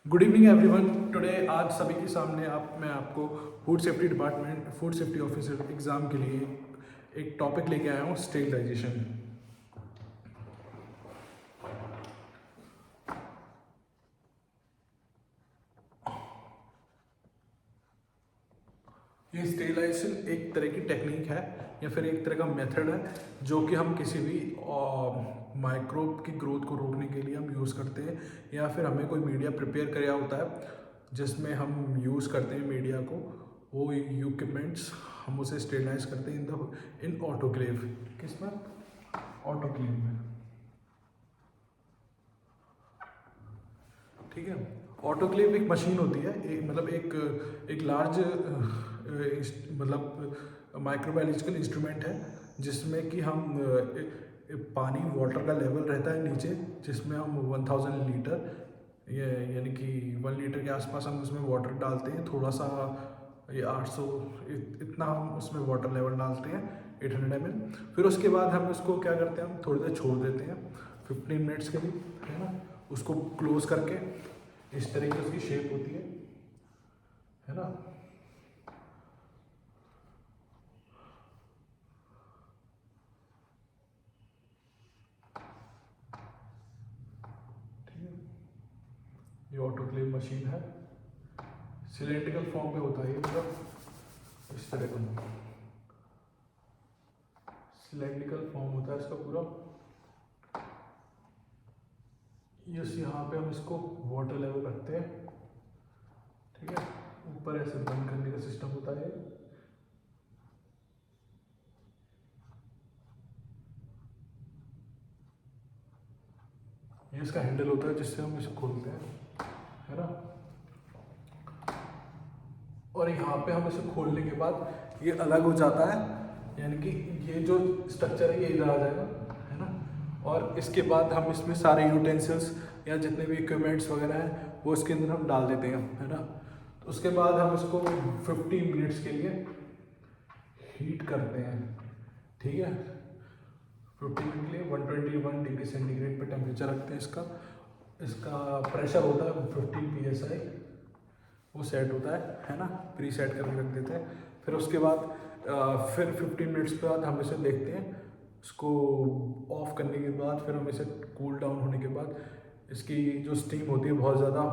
Good evening everyone. Today आज सभी के सामने मैं आपको food safety department food safety officer exam के लिए एक टॉपिक लेके आया हूँ, स्टेरिलाइजेशन। ये स्टेरिलाइजेशन एक तरह की टेक्निक है या फिर एक तरह का मेथड है जो कि हम किसी भी माइक्रोब की ग्रोथ को रोकने के लिए हम यूज़ करते हैं, या फिर हमें कोई मीडिया प्रिपेयर किया होता है जिसमें हम यूज़ करते हैं मीडिया को, वो इक्विपमेंट्स हम उसे स्टेरिलाइज करते हैं इन ऑटोक्लेव। किसमें? ऑटोक्लेव में। ठीक है। ऑटोक्लेव एक मशीन होती है, एक लार्ज माइक्रोबायोलॉजिकल इंस्ट्रूमेंट है जिसमें कि हम पानी वाटर का लेवल रहता है नीचे, जिसमें हम 1000 लीटर यानी कि 1 लीटर के आसपास हम उसमें वाटर डालते हैं, थोड़ा सा ये 800 इतना हम उसमें वाटर लेवल डालते हैं, 800 ml। फिर उसके बाद हम उसको क्या करते हैं, हम थोड़ी देर छोड़ देते हैं 15 मिनट्स के लिए, है ना। उसको क्लोज करके इस तरह की उसकी शेप होती है ना। ठीक है, ये ऑटोक्लेव मशीन है, सिलेंड्रिकल फॉर्म में होता है ये, मतलब इस तरह का सिलेंड्रिकल फॉर्म होता है इसका पूरा। यहाँ पे हम इसको वाटर लेवल रखते हैं, ठीक है। ऊपर ऐसे बंद करने का सिस्टम होता है। ये इसका हैंडल होता है जिससे हम इसे खोलते हैं, है ना। और यहाँ पे हम इसे खोलने के बाद ये अलग हो जाता है, यानी कि ये जो स्ट्रक्चर है ये इधर आ जाएगा, है ना। और इसके बाद हम इसमें सारे यूटेंसिल्स या जितने भी इक्विपमेंट्स वगैरह हैं वो इसके अंदर हम डाल देते हैं, है ना। तो उसके बाद हम इसको 15 मिनट्स के लिए हीट करते हैं, ठीक है। 15 मिनट के लिए 121 डिग्री सेंटीग्रेड पे टेम्परेचर रखते हैं। इसका प्रेशर होता है 15 PSI, वो सेट होता है ना, प्री सेट करके रख देते हैं। फिर उसके बाद फिर 15 मिनट्स के बाद हम इसे देखते हैं, इसको ऑफ करने के बाद फिर हम इसे कूल डाउन होने के बाद इसकी जो स्टीम होती है बहुत ज़्यादा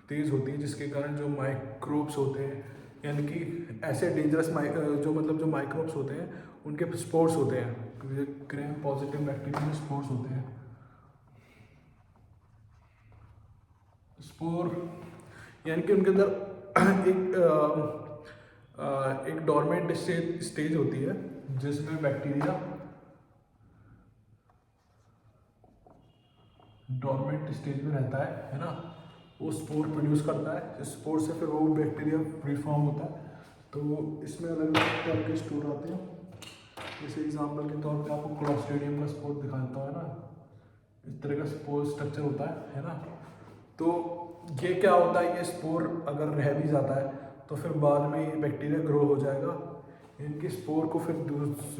तेज़ होती है, जिसके कारण जो माइक्रोब्स होते हैं, यानी कि ऐसे डेंजरस जो माइक्रोब्स होते हैं उनके स्पोर्स होते हैं, ग्राम पॉजिटिव बैक्टीरिया स्पोर्स होते हैं। स्पोर यानी कि उनके अंदर एक डोरमेंट स्टेज होती है जिसमें बैक्टीरिया डोरमेंट स्टेज में रहता है ना। वो स्पोर प्रोड्यूस करता है, इस स्पोर से फिर वो बैक्टीरिया फ्री फॉर्म होता है। तो इसमें अलग अलग टाइप के स्पोर आते हैं। जैसे एग्जाम्पल के तौर पे आपको क्लॉस्ट्रिडियम का स्पोर दिखाता है ना, इस तरह का स्पोर स्ट्रक्चर होता है ना। तो ये क्या होता है, ये स्पोर अगर रह भी जाता है तो फिर बाद में ये बैक्टीरिया ग्रो हो जाएगा, इनके स्पोर को फिर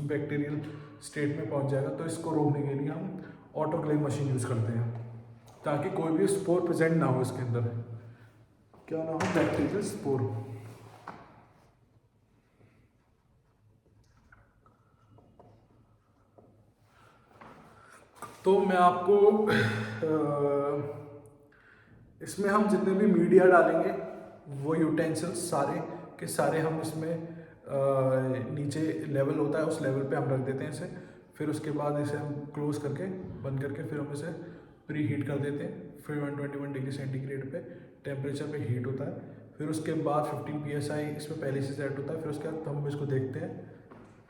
बैक्टीरियल स्टेट में पहुंच जाएगा। तो इसको रोकने के लिए हम ऑटोक्लेव मशीन यूज़ करते हैं ताकि कोई भी स्पोर प्रेजेंट ना हो इसके अंदर, क्या ना हो, बैक्टीरियल स्पोर। तो मैं आपको इसमें हम जितने भी मीडिया डालेंगे वो यूटेंसिल्स सारे के सारे हम इसमें नीचे लेवल होता है उस लेवल पे हम रख देते हैं इसे। फिर उसके बाद इसे हम क्लोज करके बंद करके फिर हम इसे प्री हीट कर देते हैं। फिर 121 डिग्री सेंटीग्रेड पे टेम्परेचर पे हीट होता है। फिर उसके बाद 15 PSI इसमें पहले से सेट होता है। फिर उसके बाद हम इसको देखते हैं,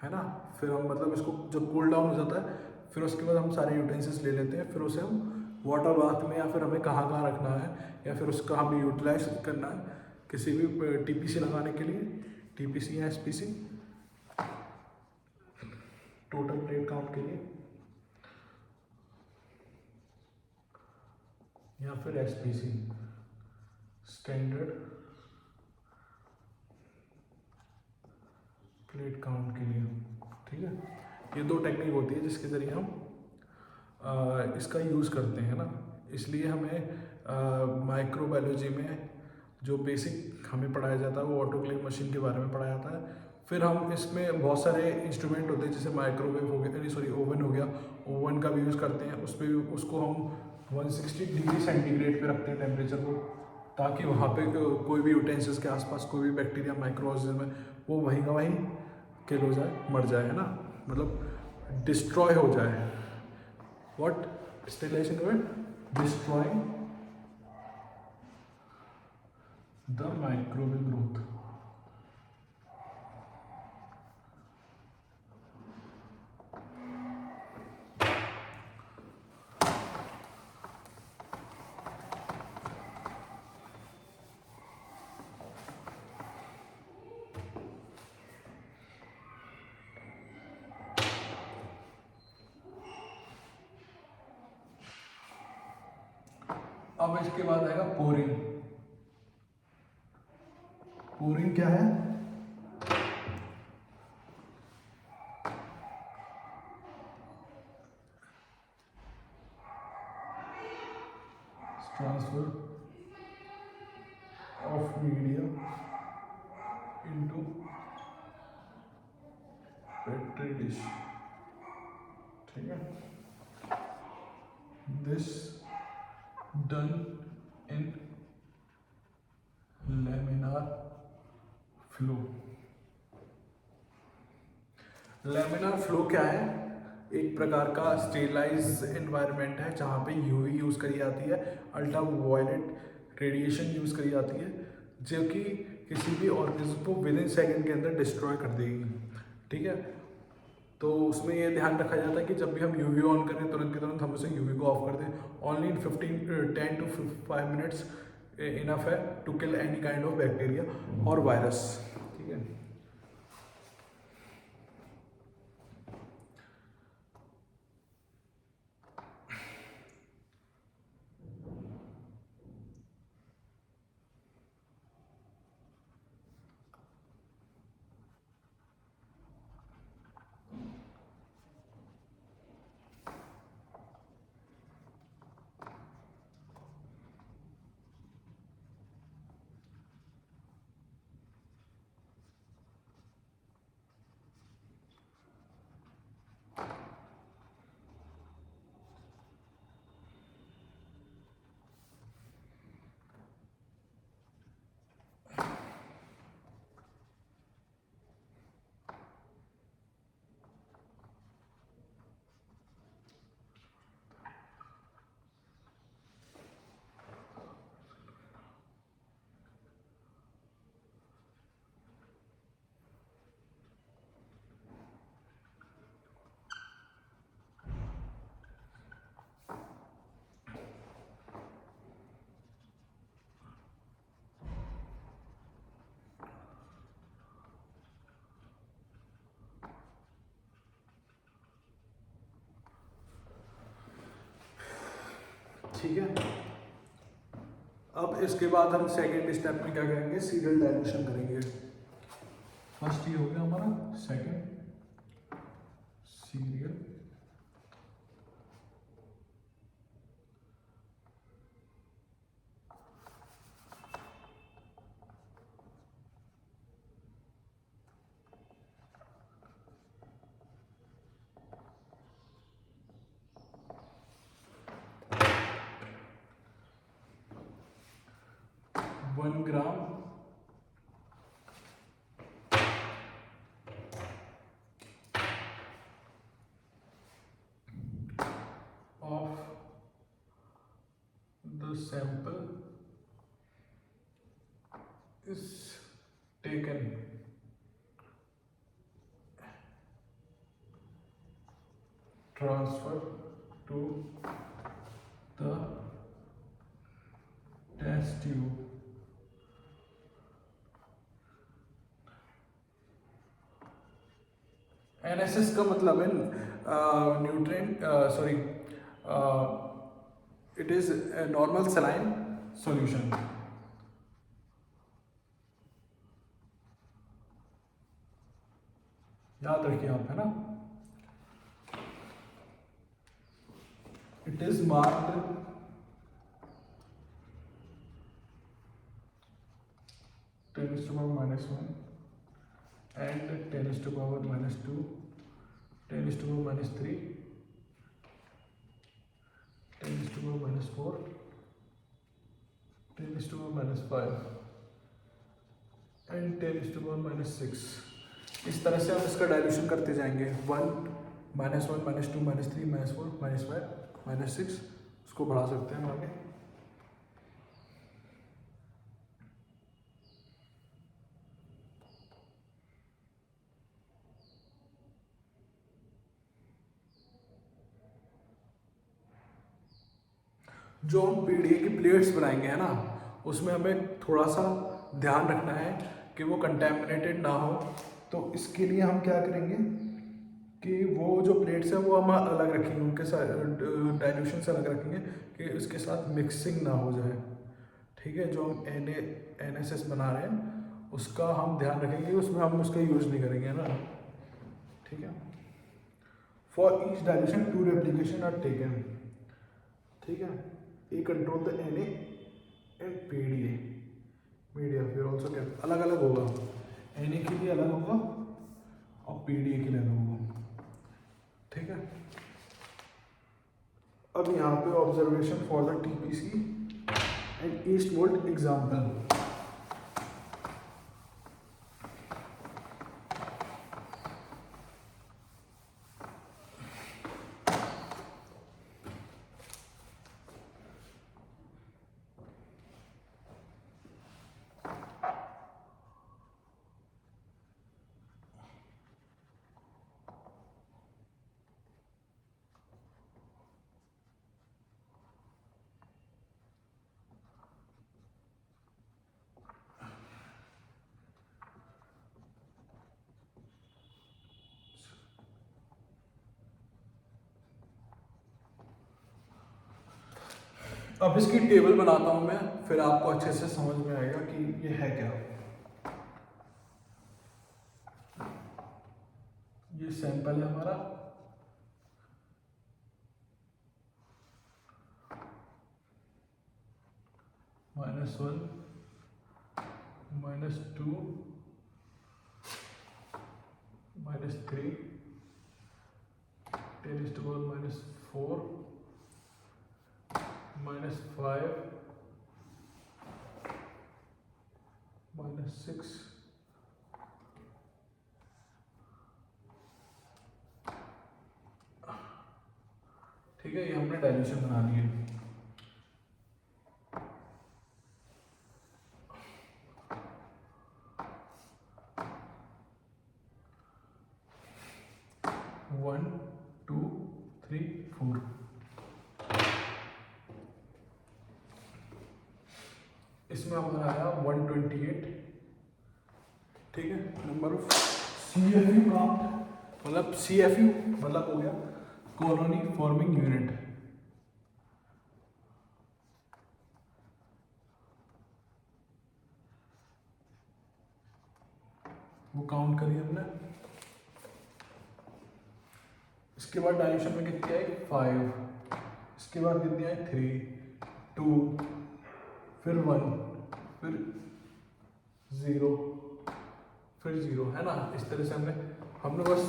है ना। फिर हम इसको जब कूल डाउन हो जाता है फिर उसके बाद हम सारे यूटेंसिल्स ले लेते हैं। फिर उसे हम वाटर बाथ में, या फिर हमें कहाँ कहाँ रखना है या फिर उसका हमें यूटिलाइज करना है किसी भी TPC लगाने के लिए, TPC या SPC, टोटल प्लेट काउंट के लिए, या फिर SPC स्टैंडर्ड प्लेट काउंट के लिए, ठीक है। ये दो टेक्निक होती है जिसके ज़रिए हम इसका यूज़ करते हैं ना। इसलिए हमें माइक्रोबायोलॉजी में जो बेसिक हमें पढ़ाया जाता है वो ऑटोक्लेव मशीन के बारे में पढ़ाया जाता है। फिर हम इसमें बहुत सारे इंस्ट्रूमेंट होते हैं, जैसे माइक्रोवेव हो गया, सॉरी ओवन हो गया, ओवन का भी यूज़ करते हैं। उस पर उसको हम 160 डिग्री सेंटीग्रेड पे रखते हैं टेम्परेचर को, ताकि वहाँ पे कोई भी यूटेंसिल्स के आसपास कोई भी बैक्टीरिया माइक्रो ऑर्गेनिज्म है वो वहीं का वहीं किल हो जाए, मर जाए, है ना, मतलब डिस्ट्रॉय हो जाए। व्हाट स्टेरिलाइजेशन में डिस्ट्रॉइंग द माइक्रोवेव ग्रोथ। अब इसके बाद आएगा पोरिंग। पोरिंग क्या है? Transfer of media into petri dish, ठीक है। This done in laminar flow. Laminar flow क्या है? एक प्रकार का स्टेरिलाइज एनवायरनमेंट है जहाँ पे यूवी यूज़ करी जाती है, अल्ट्रा वायलेट रेडिएशन यूज़ करी जाती है, जो कि किसी भी ऑर्गेनिज्म को विद इन सेकेंड के अंदर डिस्ट्रॉय कर देगी, ठीक है। तो उसमें ये ध्यान रखा जाता है कि जब भी हम यूवी ऑन करें तुरंत के तुरंत हम उसे यूवी को ऑफ कर दें। Only in 10 to 5 minutes enough है to kill any kind of bacteria और वायरस, ठीक है। ठीक है। अब इसके बाद हम सेकेंड स्टेप में क्या करेंगे? सीरियल डाइल्यूशन करेंगे। फर्स्ट ये हो गया हमारा, second serial one gram of the sample is taken transfer to the test tube NSS का मतलब है nutrient sorry it is normal saline solution. याद रखिए आप, है ना। It is marked 10⁻⁻1 and 10⁻⁻2, 10⁻⁻3, 10⁻⁻4, 10⁻⁻5 and 10⁻�6। इस तरह से हम इसका डायल्यूशन करते जाएंगे। 1, -1, -2, -3, -4, -5, -6, उसको बढ़ा सकते हैं हम आगे। जो हम पीडीए की प्लेट्स बनाएंगे है ना, उसमें हमें थोड़ा सा ध्यान रखना है कि वो कंटेमिनेटेड ना हो। तो इसके लिए हम क्या करेंगे कि वो जो प्लेट्स हैं वो हम अलग रखेंगे, उनके साथ डाइल्यूशन से अलग रखेंगे कि उसके साथ मिक्सिंग ना हो जाए। ठीक है, जो हम NaSS बना रहे हैं उसका हम ध्यान रखेंगे, उसमें हम उसका यूज़ नहीं करेंगे, है ना। ठीक है, for each dilution 2 replication are taken. ठीक है, ये control the Na and PDA media. फिर ऑल्सो क्या अलग अलग होगा, Na के लिए अलग होगा और पीडीए के लिए अलग होगा। ठीक है, अब यहाँ पे observation for the TPC and east volt example. अब इसकी टेबल बनाता हूं मैं, फिर आपको अच्छे से समझ में आएगा कि ये है क्या। ये सैंपल है हमारा, -1, -2, -3, 10⁻⁻4, -5, -6, ठीक है। ये हमने डाइल्यूशन बना ली है। One, two, three, 4। इसमें हमारा आया 128। ठीक है, नंबर ऑफ CFU काउंट, मतलब CFU मतलब हो गया कॉलोनी फॉर्मिंग यूनिट। वो काउंट करिए हमने। इसके बाद डाइल्यूशन में कितनी आई 5, इसके बाद कितनी आई 3, 2, फिर 1, फिर 0, फिर 0, है ना। इस तरह से हमने बस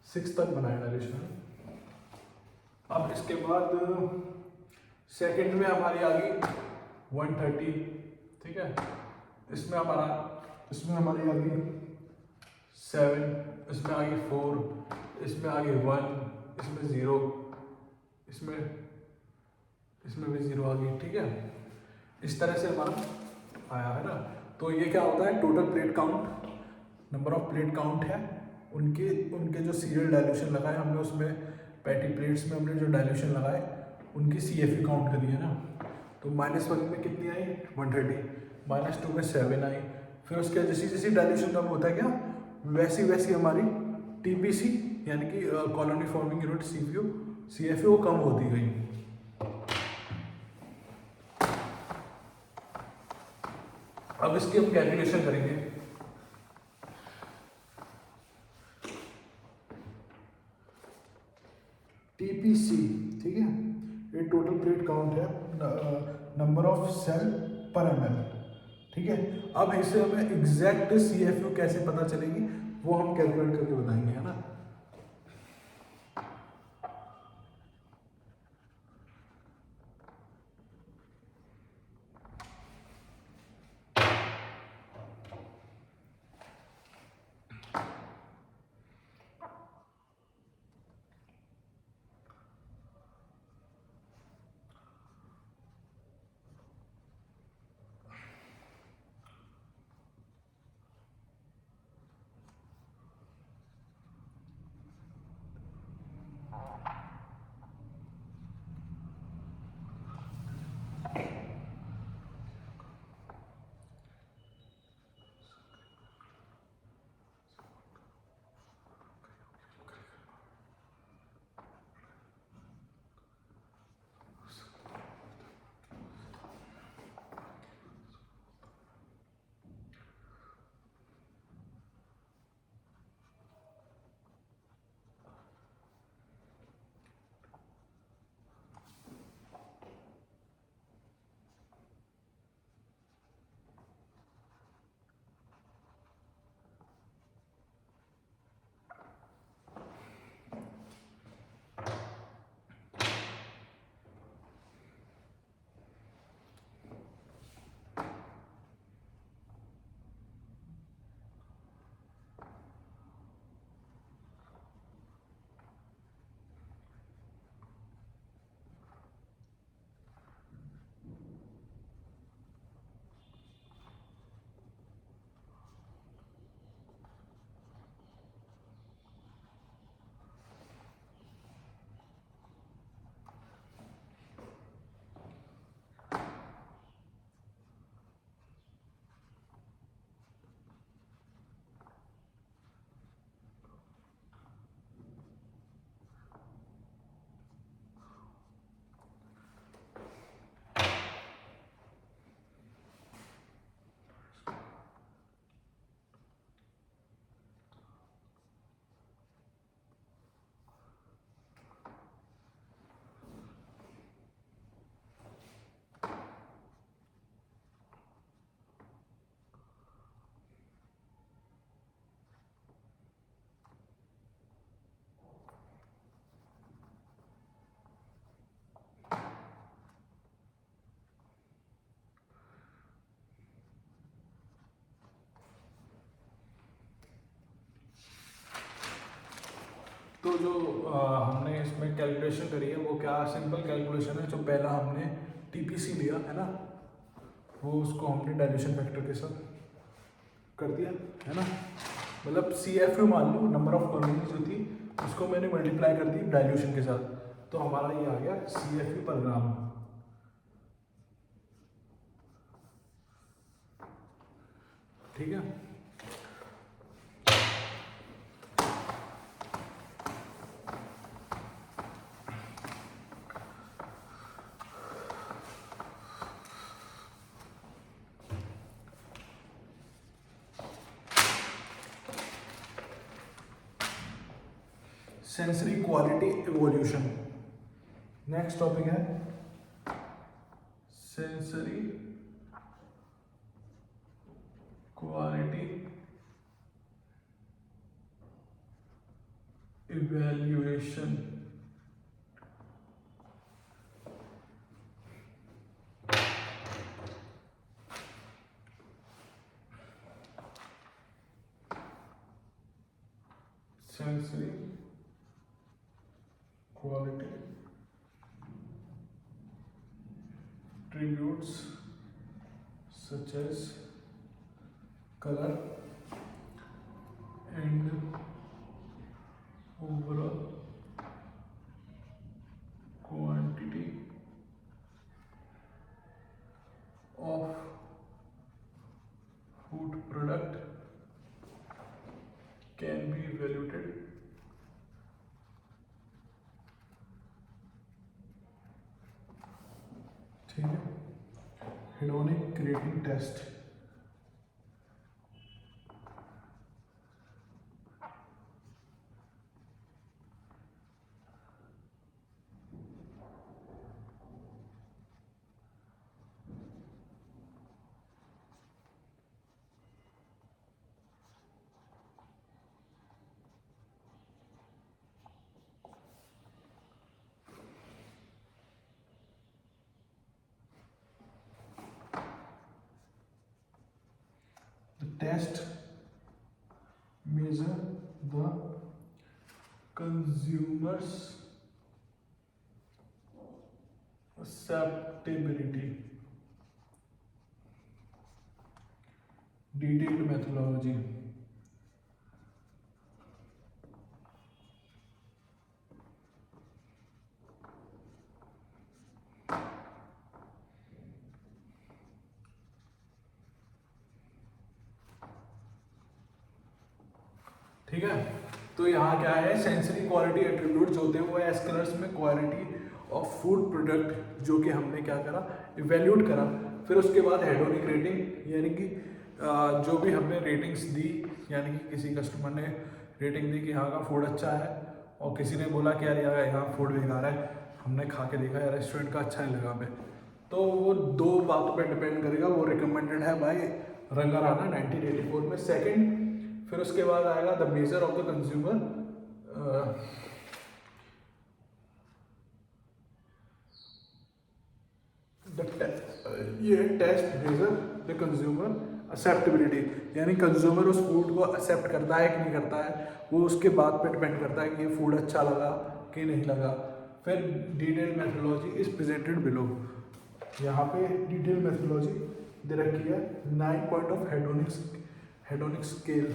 6 तक बनाया डाइल्यूशन। अब इसके बाद सेकंड में हमारी आ गई 130। ठीक है, इसमें हमारी आ गई 7, इसमें आ गई 4, इसमें आ गई 1, इसमें 0, इसमें भी 0 आ गई। ठीक है, इस तरह से हमारा आया, है ना। तो ये क्या होता है, total plate count, number of plate count है, उनके जो सीरियल डाइल्यूशन लगाए हमने, उसमें पैटी प्लेट्स में हमने जो डाइल्यूशन लगाए उनकी CFU काउंट करी है ना। तो -1 में कितनी आई 130, -2 में 7 आई। फिर उसके जैसी जैसी डाइल्यूशन कम होता है क्या, वैसी हमारी TPC यानी कि कॉलोनी फॉर्मिंग यूनिट CFU कम होती गई। अब इसकी हम कैलकुलेशन करेंगे। TPC, ठीक है, ये टोटल प्लेट काउंट है, नंबर ऑफ सेल पर ml। ठीक है, अब इसे हमें एग्जैक्ट CFU कैसे पता चलेगी वो हम कैलकुलेट करके बताएंगे, है ना। तो जो हमने इसमें कैलकुलेशन करी है वो क्या सिंपल कैलकुलेशन है। जो पहला हमने TPC लिया है ना, वो उसको हमने डाइल्यूशन फैक्टर के साथ कर दिया, है ना। मतलब CFU मान लो, नंबर ऑफ कॉलोनी जो थी उसको मैंने मल्टीप्लाई कर दी डाइल्यूशन के साथ, तो हमारा ये आ गया CFU पर ग्राम। ठीक है, sensory quality evolution. Next topic है sensory quality evaluation. Sensory quality attributes such as color and overall quantity of food product can be evaluated ठीक है, hedonic grading test। Test measure the consumers acceptability, detailed methodology. ठीक है, तो यहाँ क्या है, sensory quality attribute जो होते हैं वो एस कलर्स में क्वालिटी ऑफ फूड प्रोडक्ट जो कि हमने क्या करा, इवेल्यूट करा। फिर उसके बाद हेडोनिक रेटिंग, यानी कि जो भी हमने रेटिंग्स दी, यानी कि किसी कस्टमर ने रेटिंग दी कि यहाँ का फूड अच्छा है और किसी ने बोला कि यार यहाँ फूड बेकार है, हमने खा के देखा यार रेस्टोरेंट का अच्छा नहीं लगा हमें, तो वो दो बातों पे डिपेंड करेगा। वो रिकमेंडेड है बाय रंगाराना 1984 में। सेकंड, फिर उसके बाद आएगा the measure of the consumer, ये test measure the consumer acceptability, यानी कंज्यूमर उस फूड को एक्सेप्ट करता है कि नहीं करता है, वो उसके बाद पे डिपेंड करता है कि ये फूड अच्छा लगा कि नहीं लगा। फिर detail methodology is presented below, यहाँ पे डिटेल मेथोडोलॉजी दे रखी है 9 पॉइंट ऑफ हेडोनिक स्केल।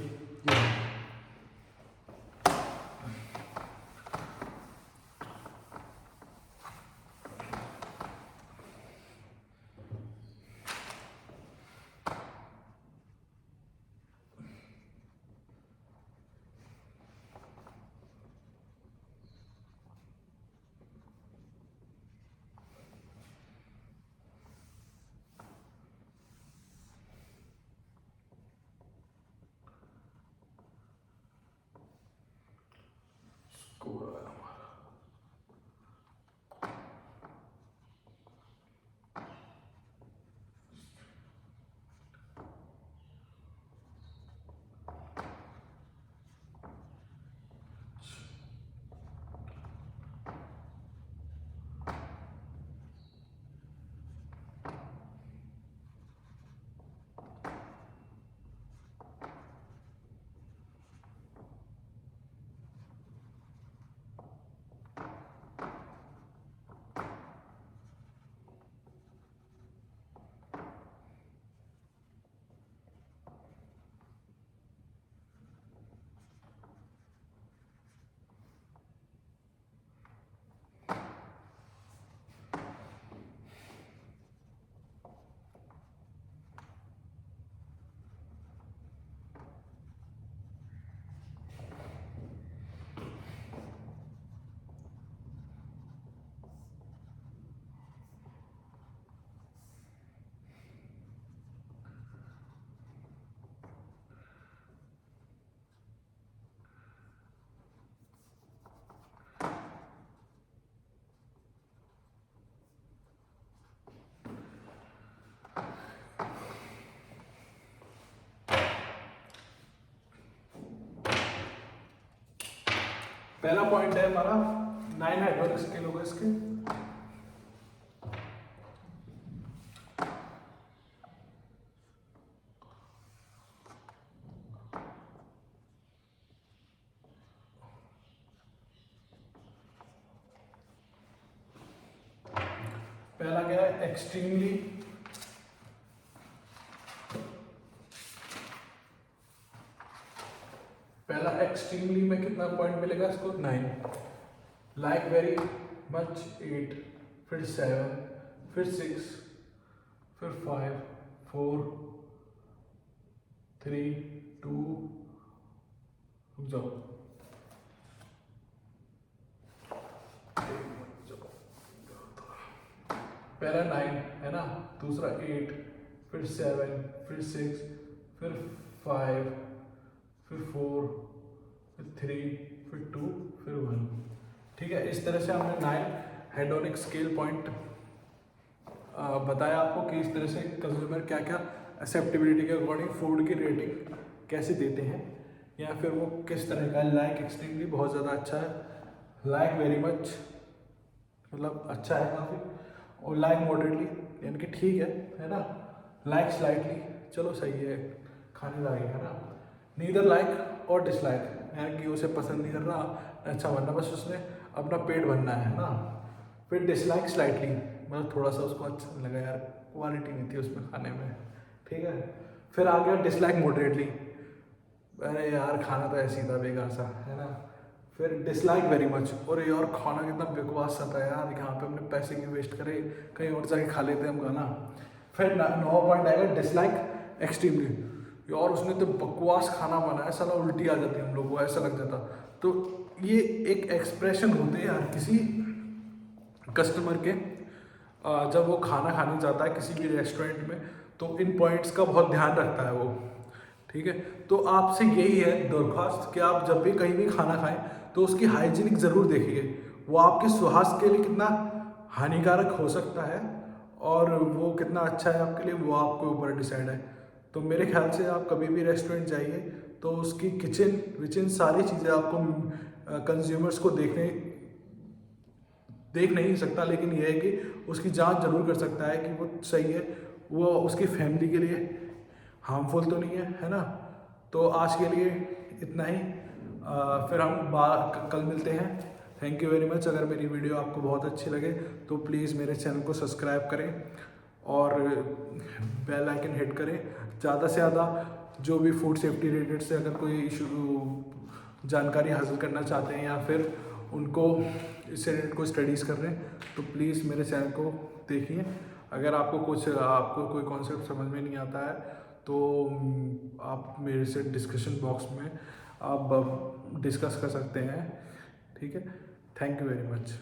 पहला पॉइंट है हमारा 9 हेडोनिक स्केल होगा इसके। पहला क्या है, एक्सट्रीमली, पहला एक्सट्रीमली में कितना पॉइंट मिलेगा इसको, 9। लाइक वेरी मच 8, फिर 7, फिर 6, फिर 5, 4, 3, 2, रुक जाओ, पहला 9 है ना, दूसरा 8, फिर 7, फिर 6, फिर 5, फिर 4, फिर 3, फिर 2, फिर 1। ठीक है, इस तरह से हमने 9 हेडोनिक स्केल पॉइंट बताया आपको कि इस तरह से कंज्यूमर क्या क्या एक्सेप्टेबिलिटी के अकॉर्डिंग फूड की रेटिंग कैसे देते हैं, या फिर वो किस तरह का है। लाइक एक्सट्रीमली बहुत ज़्यादा अच्छा है, लाइक वेरी मच मतलब अच्छा है काफ़ी, और लाइक मॉडरेटली यानी कि ठीक है ना, लाइक स्लाइटली चलो सही है, खाने लायक है ना, नीदर लाइक और डिसलाइक, यानी कि उसे पसंद नहीं कर रहा, अच्छा बनना, बस उसने अपना पेट भरना है ना। फिर डिसलाइक स्लाइटली, मतलब थोड़ा सा उसको अच्छा नहीं लगा यार, क्वालिटी नहीं थी उसमें खाने में, ठीक है। फिर आ गया डिसलाइक मॉडरेटली, अरे यार खाना तो ऐसे ही था बेकार सा, है ना। फिर डिसलाइक वेरी मच, और यार खाना कितना बकवास सा था यार, यहाँ पे हमने पैसे क्यों वेस्ट करे, कहीं और जाके खा लेते हम खाना। फिर 9 पॉइंट आएगा डिसलाइक एक्सट्रीमली, यार उसने तो बकवास खाना बनाया, साला उल्टी आ जाती हम लोग को, ऐसा लग जाता। तो ये एक एक्सप्रेशन होते हैं यार किसी कस्टमर के, जब वो खाना खाने जाता है किसी भी रेस्टोरेंट में, तो इन पॉइंट्स का बहुत ध्यान रखता है वो, ठीक है। तो आपसे यही है दरख्वास्त कि आप जब भी कहीं भी खाना खाएं तो उसकी हाइजीनिक ज़रूर देखिए, वो आपके स्वास्थ्य के लिए कितना हानिकारक हो सकता है और वो कितना अच्छा है आपके लिए, वो आपके ऊपर डिसाइड है। तो मेरे ख्याल से आप कभी भी रेस्टोरेंट जाइए तो उसकी किचन विचन सारी चीज़ें आपको कंज्यूमर्स को देख नहीं सकता, लेकिन यह है कि उसकी जांच जरूर कर सकता है कि वो सही है, वो उसकी फैमिली के लिए हार्मफुल तो नहीं है ना। तो आज के लिए इतना ही, फिर हम कल मिलते हैं। Thank you very much. अगर मेरी वीडियो आपको बहुत अच्छी लगे तो प्लीज़ मेरे चैनल को सब्सक्राइब करें और बेल आइकन हिट करें। ज़्यादा से ज़्यादा जो भी फूड सेफ्टी रिलेटेड से अगर कोई इशू जानकारी हासिल करना चाहते हैं या फिर उनको इससे रिलेटेड कोई स्टडीज़ कर रहे हैं तो प्लीज़ मेरे चैनल को देखिए। अगर आपको कोई कॉन्सेप्ट समझ में नहीं आता है तो आप मेरे से डिस्कशन बॉक्स में आप डिस्कस कर सकते हैं, ठीक है। Thank you very much.